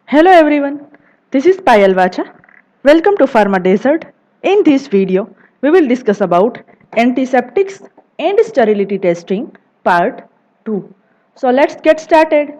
Hello everyone, this is Payal Vacha. Welcome to Pharma Desert. In this video, we will discuss about antiseptics and sterility testing part 2. So let's get started.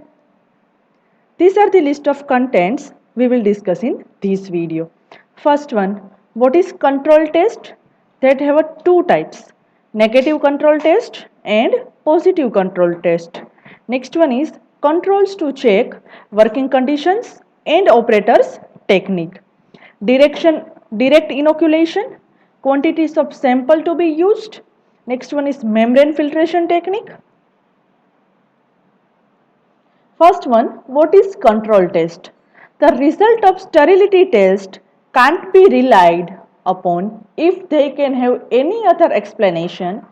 These are the list of contents we will discuss in this video. First one, what is control test? That have two types, negative control test and positive control test. Next one is controls to check working conditions and operators technique. Direct inoculation, quantities of sample to be used. Next one is membrane filtration technique. First one, what is control test? The result of sterility test can't be relied upon if they can have any other explanation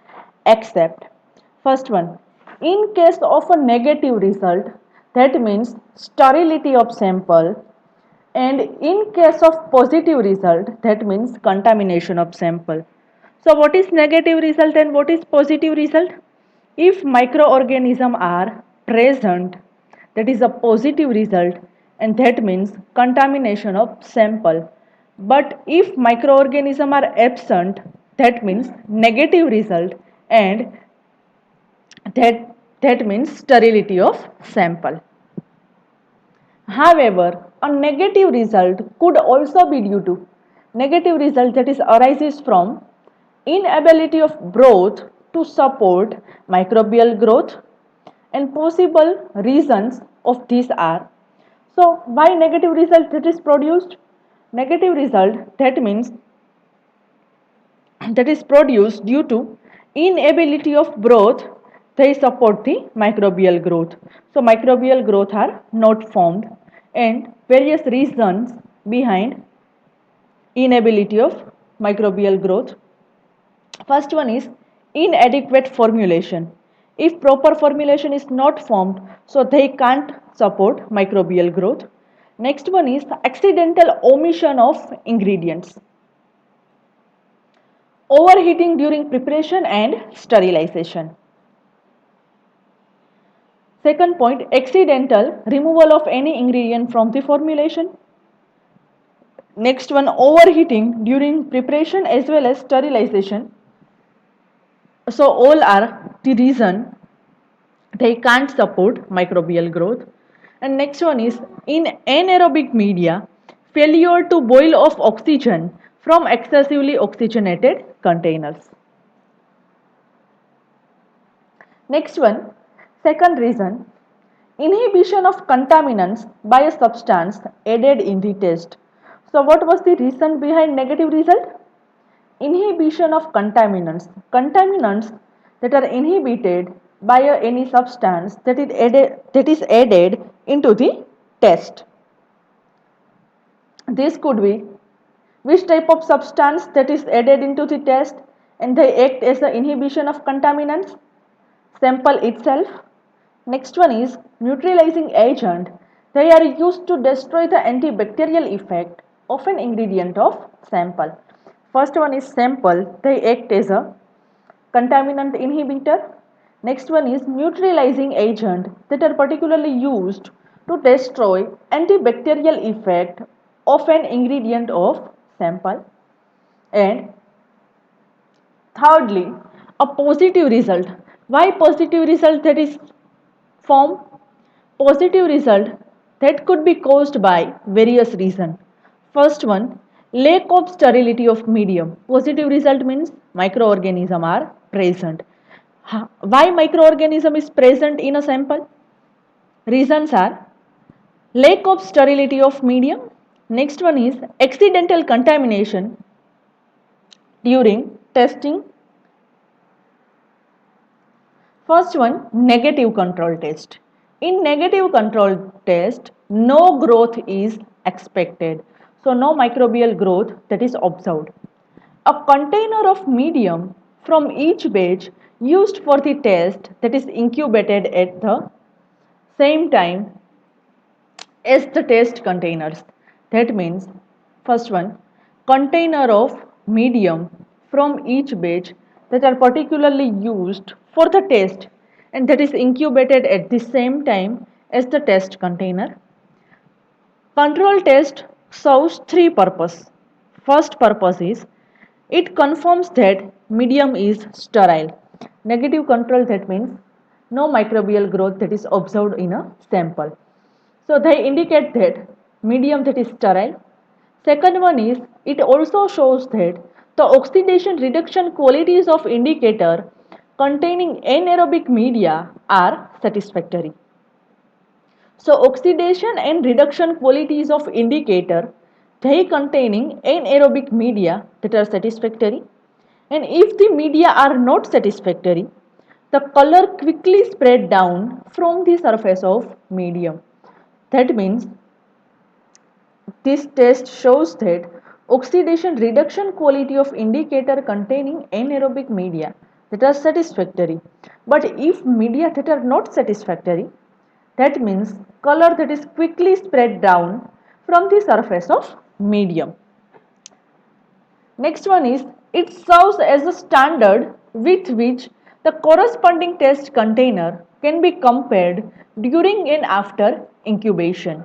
except first one, in case of a negative result, that means sterility of sample, and in case of positive result, that means contamination of sample. So what is negative result and what is positive result? If microorganisms are present, that is a positive result, and that means contamination of sample. But if microorganisms are absent, that means negative result, and that means sterility of sample. However, a negative result could also be due to negative result, that is arises from inability of broth to support microbial growth, and possible reasons of these are, so why negative result that is produced? Negative result, that means that is produced due to inability of broth, they support the microbial growth. So microbial growth are not formed, and various reasons behind inability of microbial growth. First one is inadequate formulation. If proper formulation is not formed, so they can't support microbial growth. Next one is accidental omission of ingredients. Overheating during preparation and sterilization. Second point, accidental removal of any ingredient from the formulation. Next one, overheating during preparation as well as sterilization. So all are the reason they can't support microbial growth. And next one is in anaerobic media, failure to boil off oxygen from excessively oxygenated containers. Next one, second reason, inhibition of contaminants by a substance added in the test. So what was the reason behind negative result? Inhibition of contaminants. Contaminants that are inhibited by any substance that is added into the test. This could be which type of substance that is added into the test and they act as an inhibition of contaminants? Sample itself. Next one is neutralizing agent. They are used to destroy the antibacterial effect of an ingredient of sample. First one is sample. They act as a contaminant inhibitor. Next one is neutralizing agent that are particularly used to destroy antibacterial effect of an ingredient of sample. And thirdly, a positive result. Why positive result that is formed? Positive result that could be caused by various reasons. First one, lack of sterility of medium. Positive result means microorganism are present. Why microorganism is present in a sample? Reasons are lack of sterility of medium. Next one is accidental contamination during testing. First one, negative control test. In negative control test, no growth is expected. So no microbial growth that is observed. A container of medium from each batch used for the test that is incubated at the same time as the test containers. That means first one, container of medium from each batch that are particularly used for the test and that is incubated at the same time as the test container. Control test serves three purposes. First purpose is it confirms that medium is sterile. Negative control, that means no microbial growth that is observed in a sample. So they indicate that medium that is sterile. Second one is it also shows that the oxidation reduction qualities of indicator containing anaerobic media are satisfactory. So oxidation and reduction qualities of indicator, they containing anaerobic media that are satisfactory, and if the media are not satisfactory, the color quickly spread down from the surface of medium. That means this test shows that oxidation reduction quality of indicator containing anaerobic media that are satisfactory. But if media that are not satisfactory, that means color that is quickly spread down from the surface of medium. Next one is it serves as a standard with which the corresponding test container can be compared during and after incubation.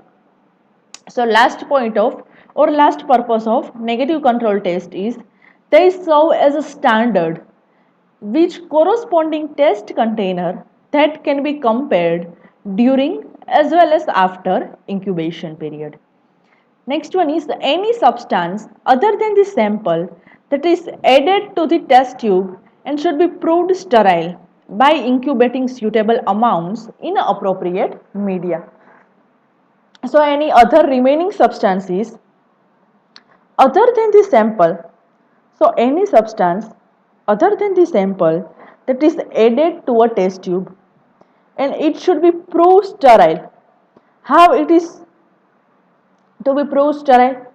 So last point of or last purpose of negative control test is they serve as a standard which corresponding test container that can be compared during as well as after incubation period. Next one is any substance other than the sample that is added to the test tube and should be proved sterile by incubating suitable amounts in appropriate media. So any other remaining substances other than the sample, so any substance other than the sample that is added to a test tube and it should be proved sterile. How it is to be proved sterile?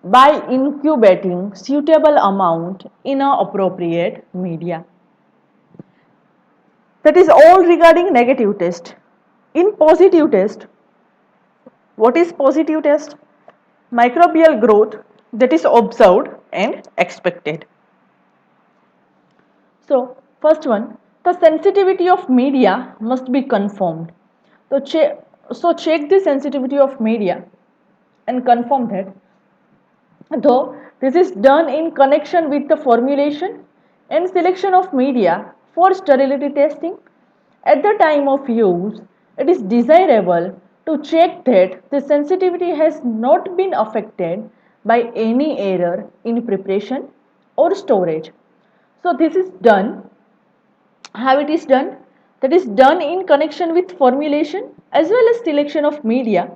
By incubating suitable amount in a appropriate media. That is all regarding negative test. In positive test, what is positive test? Microbial growth that is observed and expected. So, first one, the sensitivity of media must be confirmed. So check the sensitivity of media and confirm that. Though this is done in connection with the formulation and selection of media for sterility testing, at the time of use, it is desirable to check that the sensitivity has not been affected by any error in preparation or storage. So this is done. How it is done? That is done in connection with formulation as well as selection of media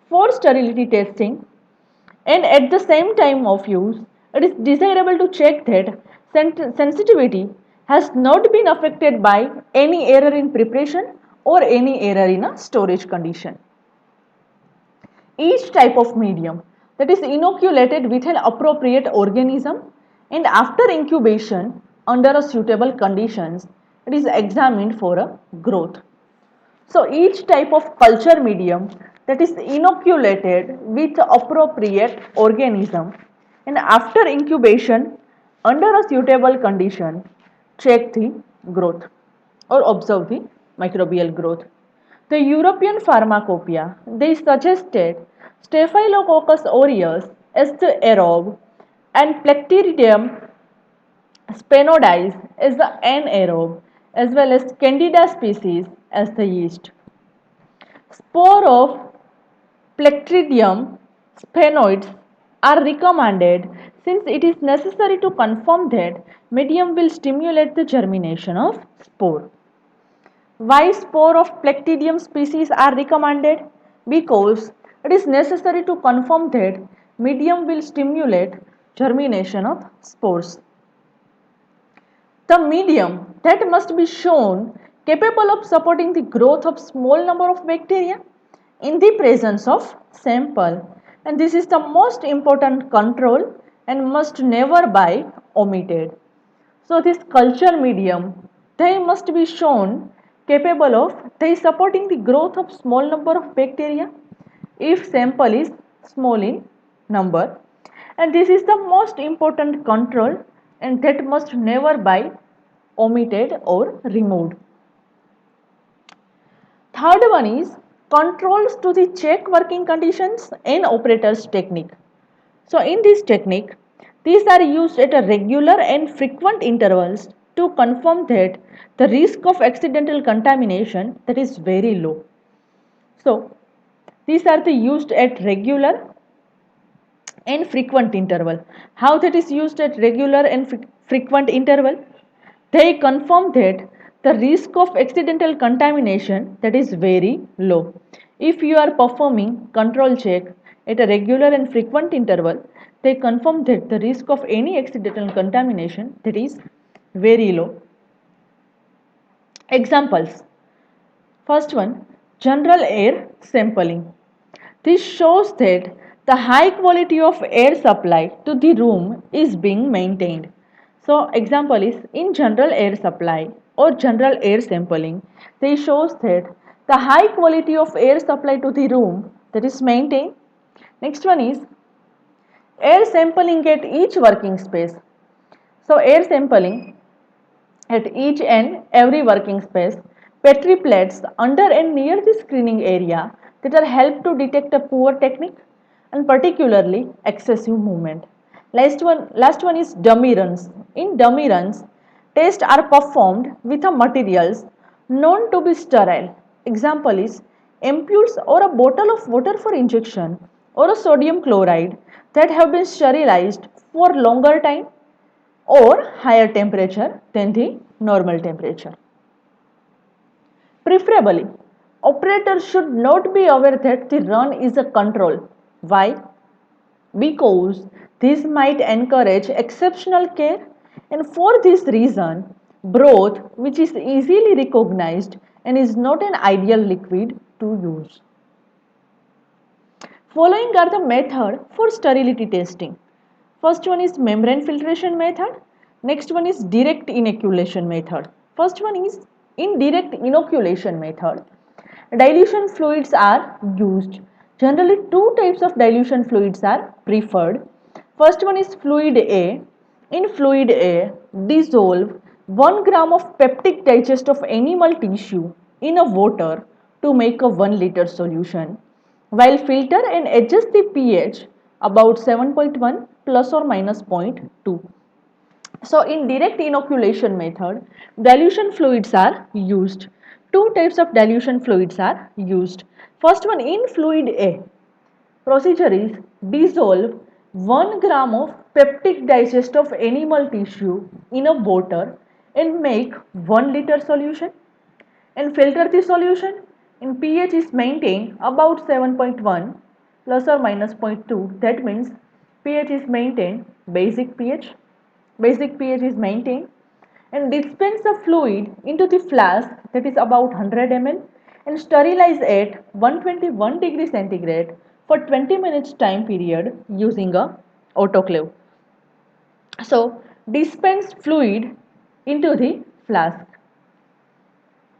for sterility testing, and at the same time of use, it is desirable to check that sensitivity has not been affected by any error in preparation or any error in a storage condition. Each type of medium that is inoculated with an appropriate organism and after incubation under a suitable conditions, it is examined for a growth. So each type of culture medium that is inoculated with appropriate organism and after incubation under a suitable condition, check the growth or observe the microbial growth. The European Pharmacopoeia, they suggested Staphylococcus aureus as the aerobe and Plectridium sphenoides as the anaerobe as well as Candida species as the yeast. Spore of Plectridium sphenoides are recommended since it is necessary to confirm that medium will stimulate the germination of spore. Why spore of Plectridium species are recommended? Because it is necessary to confirm that medium will stimulate germination of spores. The medium that must be shown capable of supporting the growth of small number of bacteria in the presence of sample, and this is the most important control and must never be omitted. So this culture medium, they must be shown capable of they supporting the growth of small number of bacteria if sample is small in number, and this is the most important control and that must never be omitted or removed. Third one is Controls to the check working conditions and operator's technique. So in this technique, these are used at a regular and frequent intervals to confirm that the risk of accidental contamination that is very low. So these are the used at regular and frequent interval. How that is used at regular and frequent interval? They confirm that the risk of accidental contamination that is very low. If you are performing control check at a regular and frequent interval, they confirm that the risk of any accidental contamination that is very low. Examples. First one, general air sampling. This shows that the high quality of air supply to the room is being maintained. So example is in general air supply or general air sampling, this shows that the high quality of air supply to the room that is maintained. Next one is air sampling at each working space. So air sampling at each and every working space, Petri plates under and near the screening area that are help to detect a poor technique and particularly excessive movement. Last one is dummy runs. In dummy runs, tests are performed with a materials known to be sterile. Example is ampoules or a bottle of water for injection or a sodium chloride that have been sterilized for longer time or higher temperature than the normal temperature. Preferably, operators should not be aware that the run is a control. Why? Because this might encourage exceptional care, and for this reason, broth, which is easily recognized and is not an ideal liquid to use. Following are the method for sterility testing. First one is membrane filtration method. Next one is direct inoculation method. First one is indirect inoculation method. Dilution fluids are used. Generally, two types of dilution fluids are preferred. First one is fluid A. In fluid A, dissolve 1 gram of peptic digest of animal tissue in a water to make a 1 liter solution, while filter and adjust the pH about 7.1 plus or minus 0.2. So in direct inoculation method, dilution fluids are used. Two types of dilution fluids are used. First one in fluid A. Procedure is dissolve 1 gram of peptic digest of animal tissue in a water and make 1 liter solution and filter the solution and pH is maintained about 7.1 plus or minus 0.2. That means pH is maintained, basic pH is maintained, and dispense the fluid into the flask that is about 100 ml and sterilize at 121 degree centigrade for 20 minutes time period using a autoclave. So dispense fluid into the flask,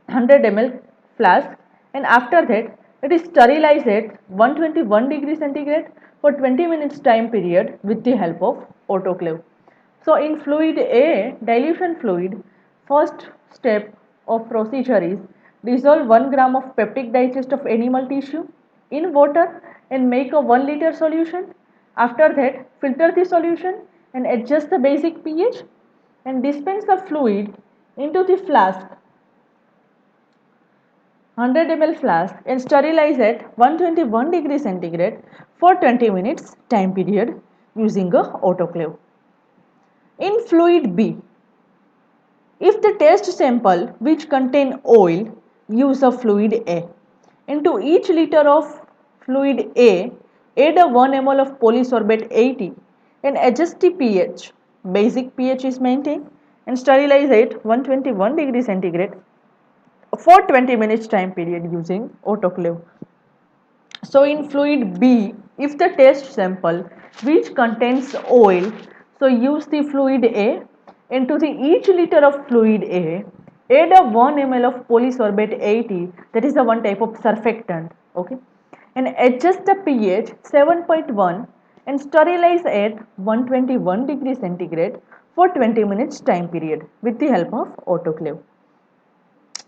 100 ml flask, and after that it is sterilized at 121 degree centigrade for 20 minutes time period with the help of autoclave. So in fluid A, dilution fluid, first step of procedure is dissolve 1 gram of peptic digest of animal tissue in water and make a 1 liter solution. After that, filter the solution and adjust the basic pH and dispense the fluid into the flask, 100 ml flask, and sterilize at 121 degree centigrade for 20 minutes time period using a autoclave. In fluid B, if the test sample which contain oil, use a fluid A. Into each liter of fluid A, add a 1 ml of polysorbate 80 and adjust the pH. Basic pH is maintained and sterilize at 121 degree centigrade for 20 minutes time period using autoclave. So in fluid B, if the test sample which contains oil, so use the fluid A. Into the each liter of fluid A, add a 1 ml of polysorbate 80, that is the one type of surfactant, okay, and adjust the pH 7.1 and sterilize at 121 degree centigrade for 20 minutes time period with the help of autoclave.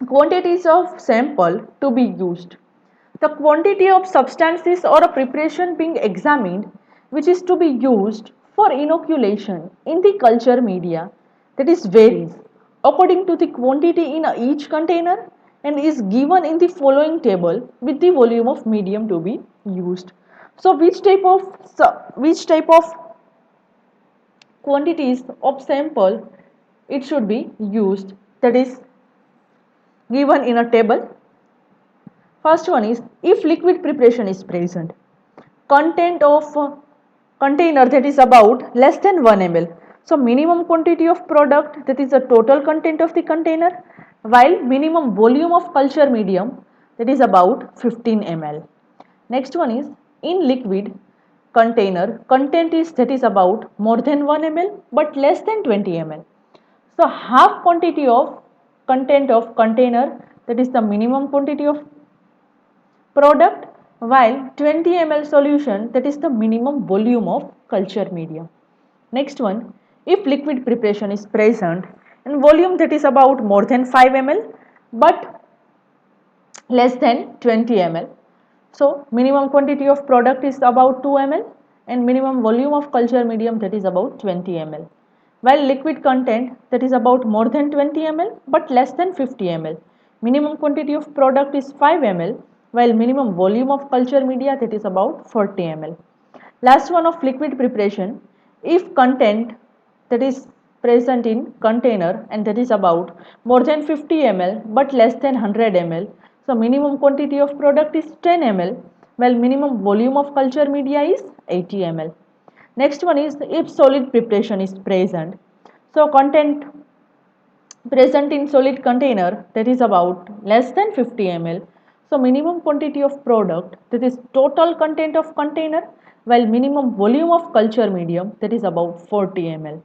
Quantities of sample to be used. The quantity of substances or a preparation being examined which is to be used for inoculation in the culture media, that is varies according to the quantity in each container and is given in the following table with the volume of medium to be used. So which type of quantities of sample it should be used, that is given in a table. First one is if liquid preparation is present, content of container that is about less than 1 ml. So minimum quantity of product, that is the total content of the container, while minimum volume of culture medium, that is about 15 ml. Next one is in liquid container, content is that is about more than 1 ml but less than 20 ml. So half quantity of content of container, that is the minimum quantity of product, while 20 ml solution, that is the minimum volume of culture medium. Next one, if liquid preparation is present and volume that is about more than 5 ml but less than 20 ml. So minimum quantity of product is about 2 ml and minimum volume of culture medium, that is about 20 ml. While liquid content that is about more than 20 ml but less than 50 ml. Minimum quantity of product is 5 ml while minimum volume of culture media, that is about 40 ml. Last one of liquid preparation, if content that is present in container and that is about more than 50 ml but less than 100 ml. So minimum quantity of product is 10 ml while minimum volume of culture media is 80 ml. Next one is if solid preparation is present. So content present in solid container that is about less than 50 ml. So minimum quantity of product, that is total content of container, while minimum volume of culture medium, that is about 40 ml.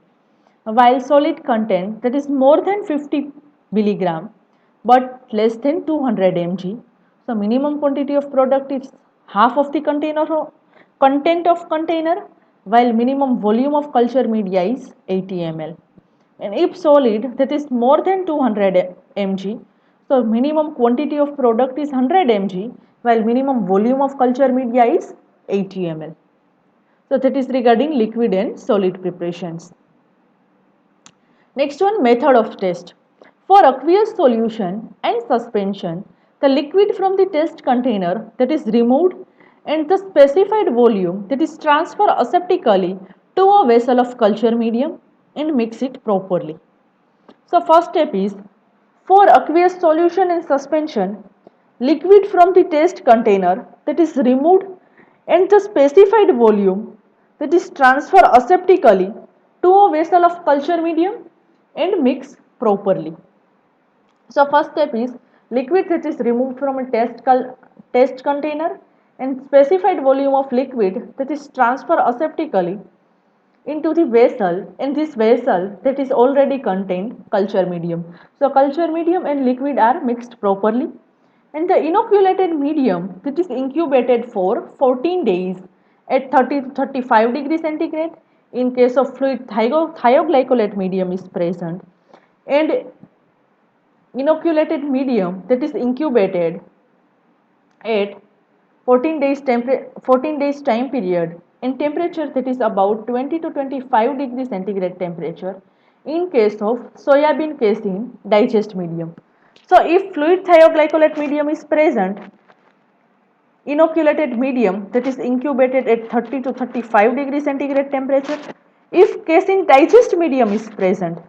While solid content that is more than 50 milligram but less than 200 mg. So minimum quantity of product is half of the container content of container while minimum volume of culture media is 80 ml. And if solid that is more than 200 mg, so minimum quantity of product is 100 mg while minimum volume of culture media is 80 ml. So that is regarding liquid and solid preparations. Next one, method of test. For aqueous solution and suspension, the liquid from the test container that is removed and the specified volume that is transferred aseptically to a vessel of culture medium and mix it properly. So first step is for aqueous solution and suspension, liquid from the test container that is removed and the specified volume that is transferred aseptically to a vessel of culture medium and mix properly. So first step is liquid that is removed from a test container and specified volume of liquid that is transferred aseptically into the vessel, and this vessel that is already contained culture medium. So culture medium and liquid are mixed properly and the inoculated medium that is incubated for 14 days at 30 to 35 degrees centigrade in case of fluid thioglycolate medium is present, and inoculated medium that is incubated at 14 days time period in temperature that is about 20 to 25 degrees centigrade temperature in case of soybean casein digest medium. So if fluid thioglycolate medium is present, inoculated medium that is incubated at 30 to 35 degrees centigrade temperature. If casein digest medium is present,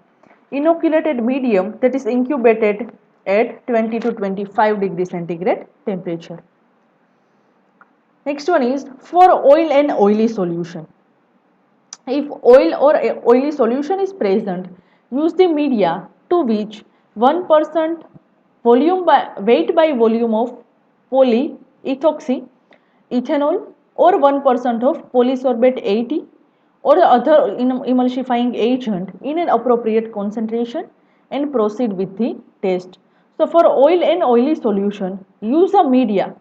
inoculated medium that is incubated at 20 to 25 degrees centigrade temperature. Next one is for oil and oily solution. If oil or oily solution is present, use the media to which 1% weight by volume of polyethoxy ethanol or 1% of polysorbate 80 or other emulsifying agent in an appropriate concentration and proceed with the test. So for oil and oily solution, use a media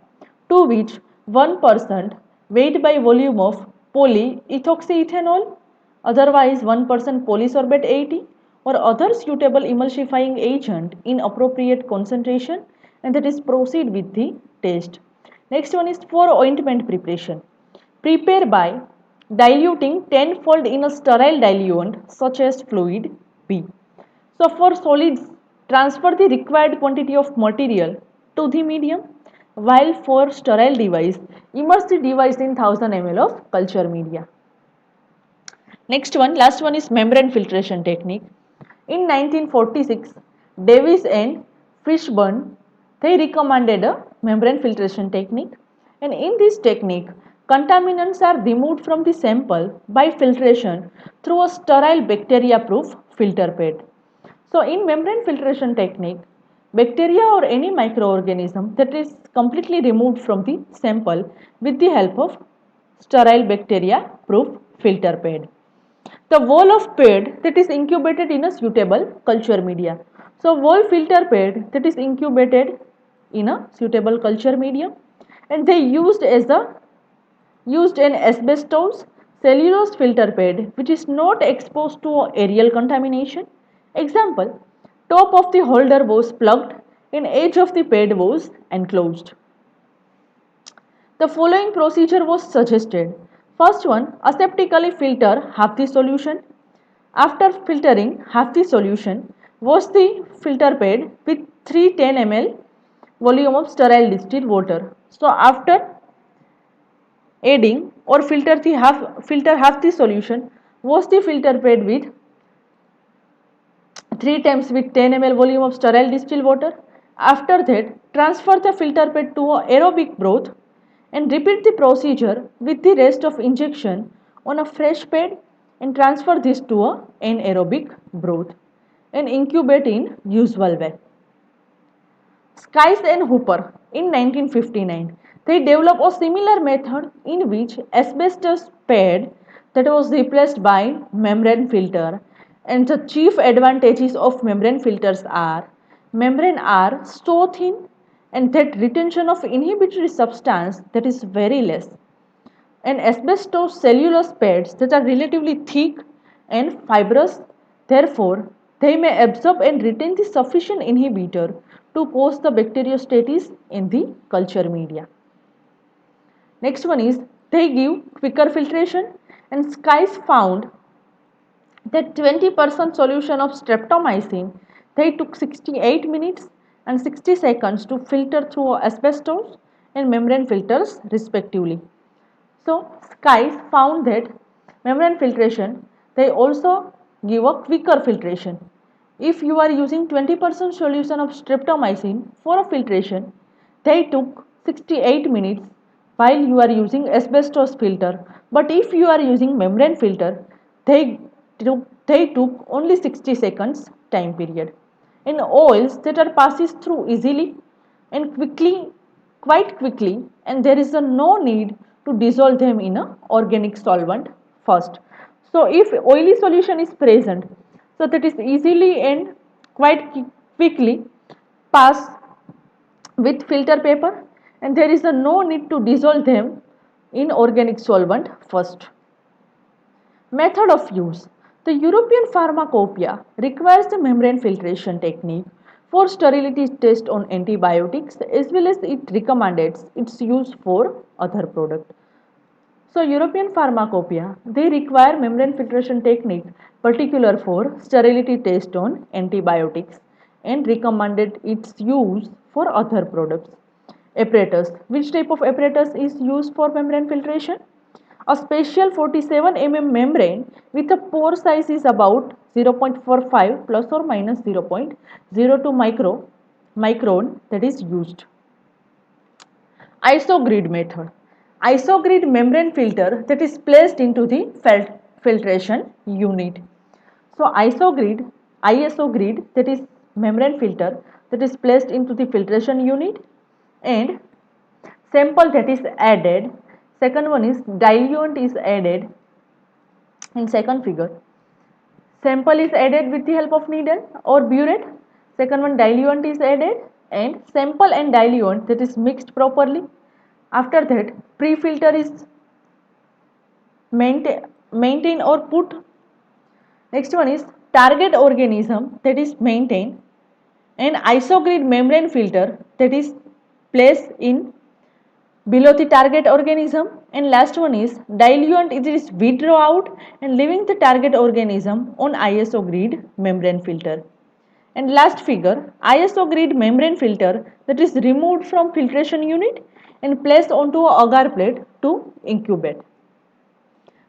to which 1% weight by volume of polyethoxyethanol, otherwise 1% polysorbate 80 or other suitable emulsifying agent in appropriate concentration, and that is proceed with the test. Next one is for ointment preparation. Prepare by diluting tenfold in a sterile diluent such as fluid B. So for solids, transfer the required quantity of material to the medium, while for sterile device, immerse the device in 1000 ml of culture media. Next one, last one is membrane filtration technique. In 1946, Davis and Fishburne, they recommended a membrane filtration technique, and in this technique, contaminants are removed from the sample by filtration through a sterile bacteria-proof filter pad. So in membrane filtration technique, bacteria or any microorganism that is completely removed from the sample with the help of sterile bacteria-proof filter pad. The wall of pad that is incubated in a suitable culture media. So wall filter pad that is incubated in a suitable culture medium, and they used an asbestos cellulose filter pad which is not exposed to aerial contamination. Example, top of the holder was plugged and edge of the pad was enclosed. The following procedure was suggested. First one, aseptically filter half the solution. After filtering half the solution, wash the filter pad with 310 ml volume of sterile distilled water. So after adding or filter half the solution, wash the filter pad with 3 times with 10 ml volume of sterile distilled water. After that, transfer the filter pad to a aerobic broth and repeat the procedure with the rest of injection on a fresh pad and transfer this to a anaerobic broth and incubate in usual way. Skies and Hooper in 1959, they developed a similar method in which asbestos pad that was replaced by membrane filter, and the chief advantages of membrane are so thin and that retention of inhibitory substance that is very less, and asbestos cellulose pads that are relatively thick and fibrous, therefore, they may absorb and retain the sufficient inhibitor to cause the bacteriostasis in the culture media. Next one is they give quicker filtration, and Skies found that 20% solution of streptomycin they took 68 minutes and 60 seconds to filter through asbestos and membrane filters respectively. So Skies found that membrane filtration they also give a quicker filtration. If you are using 20% solution of streptomycin for a filtration, they took 68 minutes while you are using asbestos filter. But if you are using membrane filter, they took only 60 seconds time period. In oils that are passes through easily and quite quickly, and there is no need to dissolve them in a organic solvent first. So if oily solution is present, so that is easily and quite quickly pass with filter paper, and there is no need to dissolve them in organic solvent first. Method of use. The European Pharmacopoeia requires the membrane filtration technique for sterility test on antibiotics, as well as it recommends its use for other products. So European Pharmacopoeia, they require membrane filtration technique particular for sterility test on antibiotics and recommended its use for other products. Apparatus. Which type of apparatus is used for membrane filtration? A special 47 mm membrane with a pore size is about 0.45 plus or minus 0.02 micron that is used. Isogrid method. Isogrid membrane filter that is placed into the filtration unit. So ISO grid that is membrane filter that is placed into the filtration unit, and sample that is added. Second one is diluent is added in second figure. Sample is added with the help of needle or burette. Second one, diluent is added, and sample and diluent that is mixed properly. After that, pre-filter is maintain or put. Next one is target organism that is maintained, and isogrid membrane filter that is placed in below the target organism, and last one is diluent it is withdraw out and leaving the target organism on ISO grid membrane filter. And last figure, ISO grid membrane filter that is removed from filtration unit and placed onto a agar plate to incubate.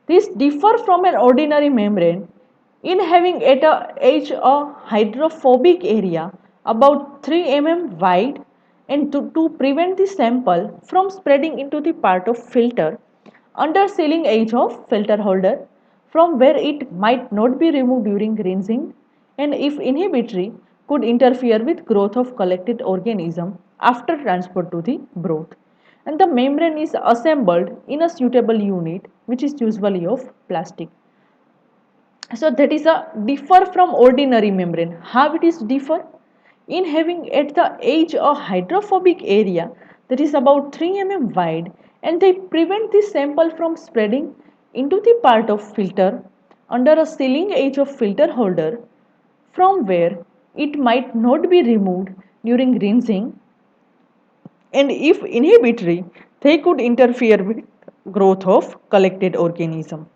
This differ from an ordinary membrane in having at a edge a hydrophobic area about 3 mm wide and to prevent the sample from spreading into the part of filter under sealing edge of filter holder from where it might not be removed during rinsing and if inhibitory could interfere with growth of collected organism after transport to the broth, and the membrane is assembled in a suitable unit which is usually of plastic. So that is a differ from ordinary membrane. How it is differ? In having at the edge a hydrophobic area that is about 3 mm wide and they prevent the sample from spreading into the part of filter under a sealing edge of filter holder from where it might not be removed during rinsing, and if inhibitory they could interfere with growth of collected organism.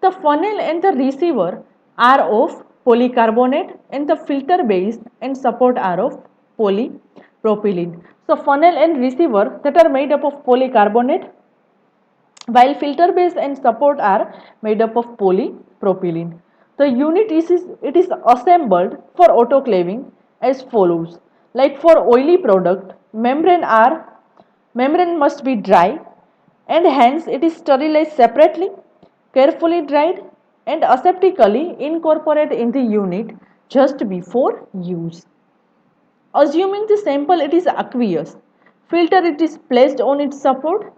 The funnel and the receiver are of polycarbonate and the filter base and support are of polypropylene. So funnel and receiver that are made up of polycarbonate while filter base and support are made up of polypropylene. The unit it is assembled for autoclaving as follows. Like for oily product, membrane must be dry and hence it is sterilized separately, carefully dried and aseptically incorporated in the unit just before use. Assuming the sample it is aqueous, filter it is placed on its support,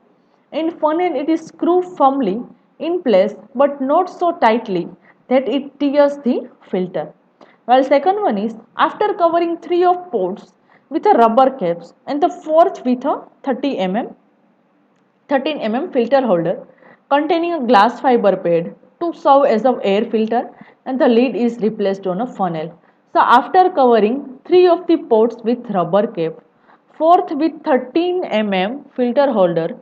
in funnel it is screwed firmly in place but not so tightly that it tears the filter. While second one is after covering 3 of ports with a rubber caps and the fourth with a 13 mm filter holder containing a glass fiber pad to serve as an air filter and the lid is replaced on a funnel. So after covering 3 of the ports with rubber cap, fourth with 13 mm filter holder,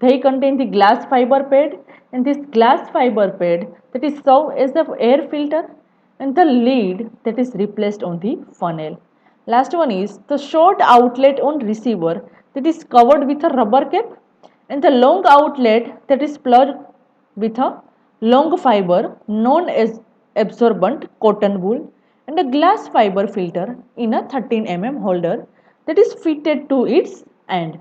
they contain the glass fiber pad and this glass fiber pad that is served as the air filter and the lid that is replaced on the funnel. Last one is the short outlet on receiver that is covered with a rubber cap and the long outlet that is plugged with a long fiber non absorbent cotton wool and a glass fiber filter in a 13 mm holder that is fitted to its end.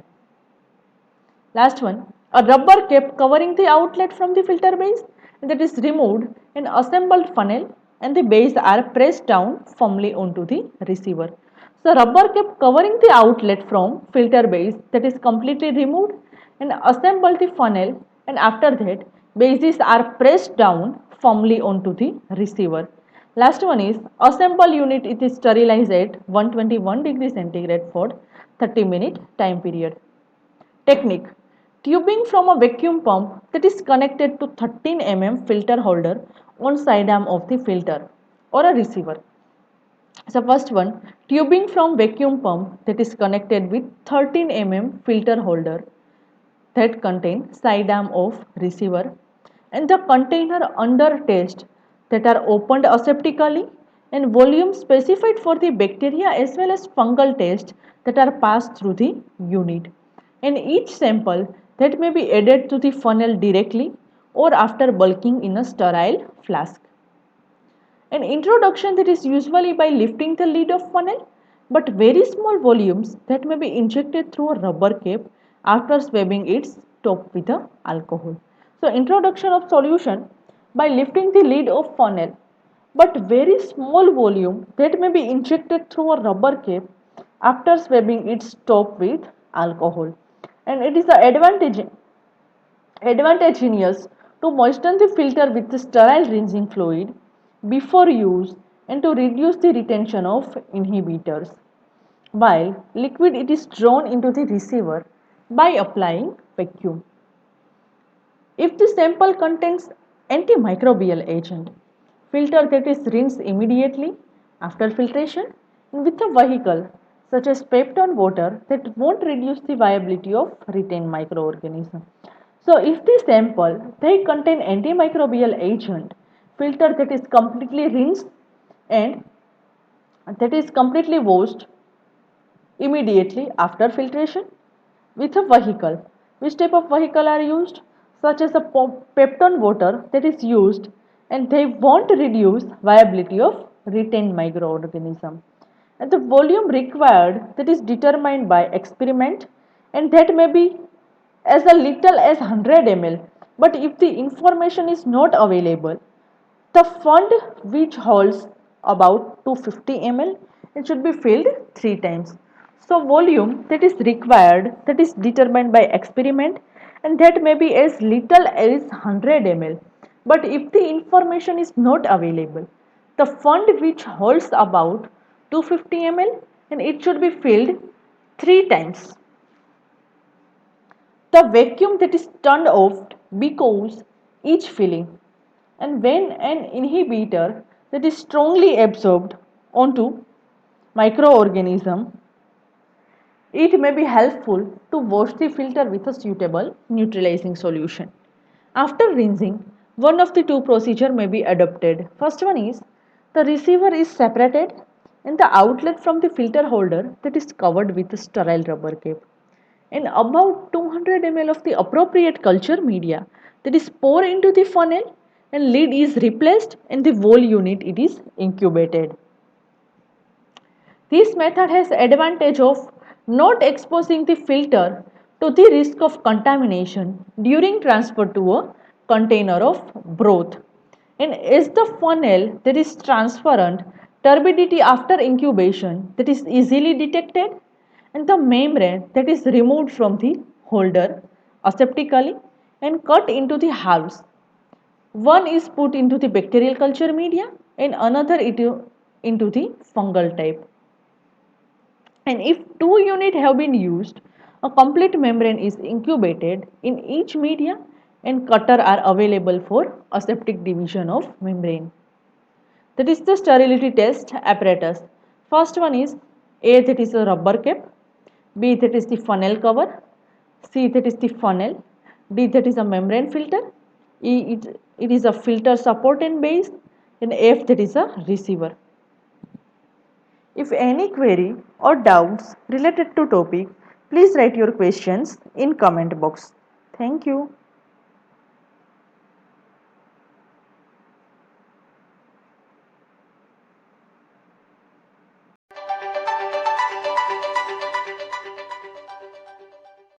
Last one, a rubber cap covering the outlet from the filter base that is removed and assembled funnel and the base are pressed down firmly onto the receiver. So rubber cap covering the outlet from filter base that is completely removed and assemble the funnel, and after that bases are pressed down firmly onto the receiver. Last one is assemble unit it is sterilized at 121 degrees centigrade for 30-minute time period. Technique: tubing from a vacuum pump that is connected to 13 mm filter holder on side arm of the filter or a receiver. So first one, tubing from vacuum pump that is connected with 13 mm filter holder that contain side arm of receiver and the container under test that are opened aseptically and volume specified for the bacteria as well as fungal test that are passed through the unit, and each sample that may be added to the funnel directly or after bulking in a sterile flask. An introduction that is usually by lifting the lid of funnel, but very small volumes that may be injected through a rubber cap after swabbing its top with a alcohol. So introduction of solution by lifting the lid of funnel, but very small volume that may be injected through a rubber cap after swabbing its top with alcohol. And it is the advantageous to moisten the filter with the sterile rinsing fluid before use and to reduce the retention of inhibitors, while liquid it is drawn into the receiver by applying vacuum. If the sample contains antimicrobial agent, filter that is rinsed immediately after filtration with a vehicle such as peptone water that won't reduce the viability of retained microorganism. So if the sample they contain antimicrobial agent, filter that is completely rinsed and that is completely washed immediately after filtration with a vehicle. Which type of vehicle are used? Such as a peptone water that is used and they won't reduce viability of retained microorganism. And the volume required that is determined by experiment and that may be as little as 100 ml. But if the information is not available, the fund which holds about 250 ml it should be filled 3 times. So volume that is required that is determined by experiment and that may be as little as 100 ml. But if the information is not available, the fund which holds about 250 ml and it should be filled 3 times. The vacuum that is turned off because each filling and when an inhibitor that is strongly absorbed onto microorganism, it may be helpful to wash the filter with a suitable neutralizing solution. After rinsing, one of the two procedure may be adopted. First one is the receiver is separated and the outlet from the filter holder that is covered with a sterile rubber cap. And about 200 ml of the appropriate culture media that is poured into the funnel and lid is replaced and the whole unit it is incubated. This method has advantage of not exposing the filter to the risk of contamination during transfer to a container of broth. And as the funnel that is transparent, turbidity after incubation that is easily detected and the membrane that is removed from the holder aseptically and cut into the halves. One is put into the bacterial culture media and another into the fungal type. And if two units have been used, a complete membrane is incubated in each media and cutter are available for aseptic division of membrane. That is the sterility test apparatus. First one is A that is a rubber cap, B that is the funnel cover, C that is the funnel, D that is a membrane filter, it is a filter support and base, and F that is a receiver. If any query or doubts related to topic, please write your questions in comment box. Thank you.